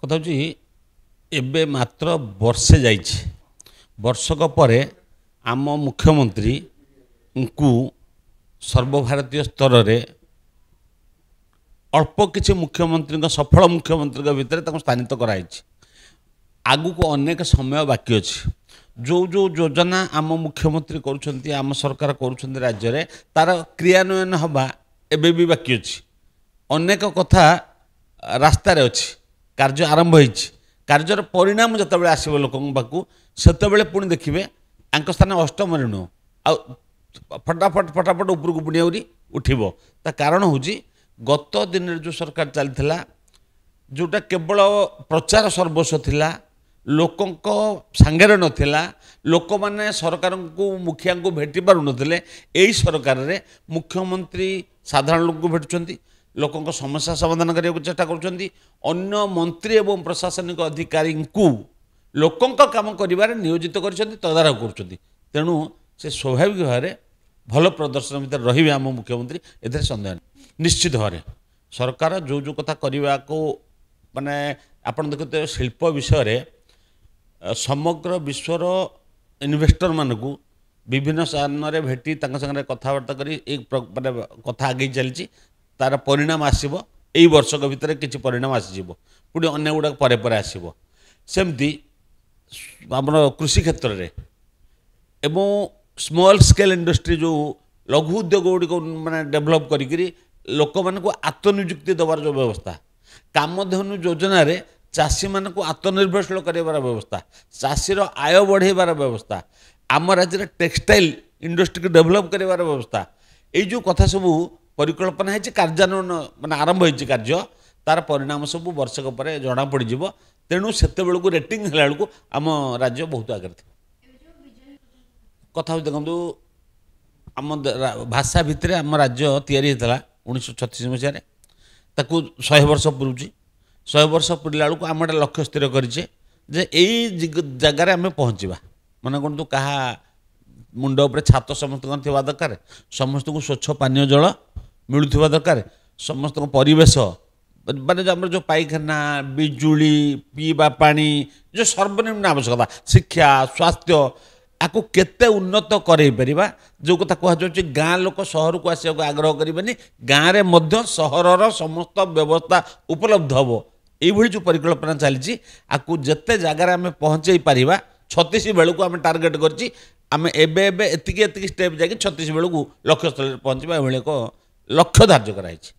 କଥା ହେଉଛି ଏବେ ମାତ୍ର ବର୍ଷେ ଯାଇଛି। ବର୍ଷକ ପରେ ଆମ ମୁଖ୍ୟମନ୍ତ୍ରୀଙ୍କୁ ସର୍ବଭାରତୀୟ ସ୍ତରରେ ଅଳ୍ପ କିଛି ମୁଖ୍ୟମନ୍ତ୍ରୀଙ୍କ ସଫଳ ମୁଖ୍ୟମନ୍ତ୍ରୀଙ୍କ ଭିତରେ ତାଙ୍କୁ ସ୍ଥାନିତ କରାଯାଇଛି। ଆଗକୁ ଅନେକ ସମୟ ବାକି ଅଛି। ଯେଉଁ ଯେଉଁ ଯୋଜନା ଆମ ମୁଖ୍ୟମନ୍ତ୍ରୀ କରୁଛନ୍ତି, ଆମ ସରକାର କରୁଛନ୍ତି ରାଜ୍ୟରେ, ତାର କ୍ରିୟାନ୍ୱୟନ ହେବା ଏବେ ବି ବାକି ଅଛି। ଅନେକ କଥା ରାସ୍ତାରେ ଅଛି, କାର୍ଯ୍ୟ ଆରମ୍ଭ ହୋଇଛି। କାର୍ଯ୍ୟର ପରିଣାମ ଯେତେବେଳେ ଆସିବ ଲୋକଙ୍କ ପାଖକୁ, ସେତେବେଳେ ପୁଣି ଦେଖିବେ ଆଙ୍କ ସ୍ଥାନ ଅଷ୍ଟମରେ ନୁହଁ, ଆଉ ଫଟାଫଟ ଉପରକୁ ପୁଣି ଆହୁରି ଉଠିବ। ତା କାରଣ ହେଉଛି ଗତ ଦିନରେ ଯେଉଁ ସରକାର ଚାଲିଥିଲା, ଯେଉଁଟା କେବଳ ପ୍ରଚାର ସର୍ବସ୍ୱ ଥିଲା, ଲୋକଙ୍କ ସାଙ୍ଗରେ ନଥିଲା, ଲୋକମାନେ ସରକାରଙ୍କୁ ମୁଖିଆଙ୍କୁ ଭେଟି ପାରୁନଥିଲେ। ଏହି ସରକାରରେ ମୁଖ୍ୟମନ୍ତ୍ରୀ ସାଧାରଣ ଲୋକଙ୍କୁ ଭେଟୁଛନ୍ତି, ଲୋକଙ୍କ ସମସ୍ୟା ସମାଧାନ କରିବାକୁ ଚେଷ୍ଟା କରୁଛନ୍ତି। ଅନ୍ୟ ମନ୍ତ୍ରୀ ଏବଂ ପ୍ରଶାସନିକ ଅଧିକାରୀଙ୍କୁ ଲୋକଙ୍କ କାମ କରିବାରେ ନିୟୋଜିତ କରିଛନ୍ତି, ତଦାରଖ କରୁଛନ୍ତି। ତେଣୁ ସେ ସ୍ୱାଭାବିକ ଭାବରେ ଭଲ ପ୍ରଦର୍ଶନ ଭିତରେ ରହିବେ ଆମ ମୁଖ୍ୟମନ୍ତ୍ରୀ, ଏଥିରେ ସନ୍ଦେହ ନାହିଁ। ନିଶ୍ଚିତ ଭାବରେ ସରକାର ଯେଉଁ ଯେଉଁ କଥା କରିବାକୁ, ମାନେ ଆପଣ ଦେଖୁଥିବେ ଶିଳ୍ପ ବିଷୟରେ ସମଗ୍ର ବିଶ୍ୱର ଇନଭେଷ୍ଟରମାନଙ୍କୁ ବିଭିନ୍ନ ସ୍ଥାନରେ ଭେଟି ତାଙ୍କ ସାଙ୍ଗରେ କଥାବାର୍ତ୍ତା କରି ଏ ମାନେ କଥା ଆଗେଇ ଚାଲିଛି। ତାର ପରିଣାମ ଆସିବ ଏଇ ବର୍ଷକ ଭିତରେ, କିଛି ପରିଣାମ ଆସିଯିବ, ପୁଣି ଅନ୍ୟ ଗୁଡ଼ାକ ପରେ ପରେ ଆସିବ। ସେମିତି ଆମର କୃଷି କ୍ଷେତ୍ରରେ ଏବଂ ସ୍ମଲ୍ ସ୍କେଲ୍ ଇଣ୍ଡଷ୍ଟ୍ରି, ଯେଉଁ ଲଘୁ ଉଦ୍ୟୋଗ ଗୁଡ଼ିକ ମାନେ ଡେଭଲପ୍ କରିକିରି ଲୋକମାନଙ୍କୁ ଆତ୍ମନିଯୁକ୍ତି ଦେବାର ଯେଉଁ ବ୍ୟବସ୍ଥା, କାମଧେନୁ ଯୋଜନାରେ ଚାଷୀମାନଙ୍କୁ ଆତ୍ମନିର୍ଭରଶୀଳ କରାଇବାର ବ୍ୟବସ୍ଥା, ଚାଷୀର ଆୟ ବଢ଼ାଇବାର ବ୍ୟବସ୍ଥା, ଆମ ରାଜ୍ୟରେ ଟେକ୍ସଟାଇଲ୍ ଇଣ୍ଡଷ୍ଟ୍ରିକୁ ଡେଭଲପ୍ କରିବାର ବ୍ୟବସ୍ଥା, ଏଇ ଯେଉଁ କଥା ସବୁ ପରିକଳ୍ପନା ହେଇଛି, କାର୍ଯ୍ୟାନ୍ୱୟନ ମାନେ ଆରମ୍ଭ ହେଇଛି କାର୍ଯ୍ୟ, ତାର ପରିଣାମ ସବୁ ବର୍ଷକ ପରେ ଜଣାପଡ଼ିଯିବ। ତେଣୁ ସେତେବେଳକୁ ରେଟିଂ ହେଲା ବେଳକୁ ଆମ ରାଜ୍ୟ ବହୁତ ଆଗରେ ଥିବ। କଥା ହେଉଛି ଦେଖନ୍ତୁ, ଆମ ଭାଷା ଭିତରେ ଆମ ରାଜ୍ୟ ତିଆରି ହେଇଥିଲା 1936 ମସିହାରେ। ତାକୁ 100 ବର୍ଷ ପୁରୁଛି। 100 ବର୍ଷ ପୁରିଲା ବେଳକୁ ଆମେ ଗୋଟେ ଲକ୍ଷ୍ୟ ସ୍ଥିର କରିଛେ ଯେ ଏଇ ଜାଗାରେ ଆମେ ପହଞ୍ଚିବା। ମନେ କରନ୍ତୁ, କାହା ମୁଣ୍ଡ ଉପରେ ଛାତ ସମସ୍ତଙ୍କର ଥିବା ଦରକାର, ସମସ୍ତଙ୍କୁ ସ୍ୱଚ୍ଛ ପାନୀୟ ଜଳ ମିଳୁଥିବା ଦରକାର, ସମସ୍ତଙ୍କ ପରିବେଶ ମାନେ ଆମର ଯେଉଁ ପାଇଖାନା, ବିଜୁଳି, ପିଇବା ପାଣି, ଯେଉଁ ସର୍ବନିମ୍ନ ଆବଶ୍ୟକତା, ଶିକ୍ଷା, ସ୍ୱାସ୍ଥ୍ୟ, ଆକୁ କେତେ ଉନ୍ନତ କରାଇ ପାରିବା। ଯେଉଁ କଥା କୁହାଯାଉଛି ଗାଁ ଲୋକ ସହରକୁ ଆସିବାକୁ ଆଗ୍ରହ କରିବେନି, ଗାଁରେ ମଧ୍ୟ ସହରର ସମସ୍ତ ବ୍ୟବସ୍ଥା ଉପଲବ୍ଧ ହେବ। এইভাবে যে পরিকল্পনা চালিছি, আকু যেতে জায়গায় আমি পৌঁছাই পারিবা, 36 বেড়ে আমি টার্গেট করছি। আমি এবে এতিকি স্টেপ যাই 36 বেড়ে লক্ষ্যস্থলে পৌঁছবা, এভাবে এক লক্ষ্য ধার্য করা হয়েছে।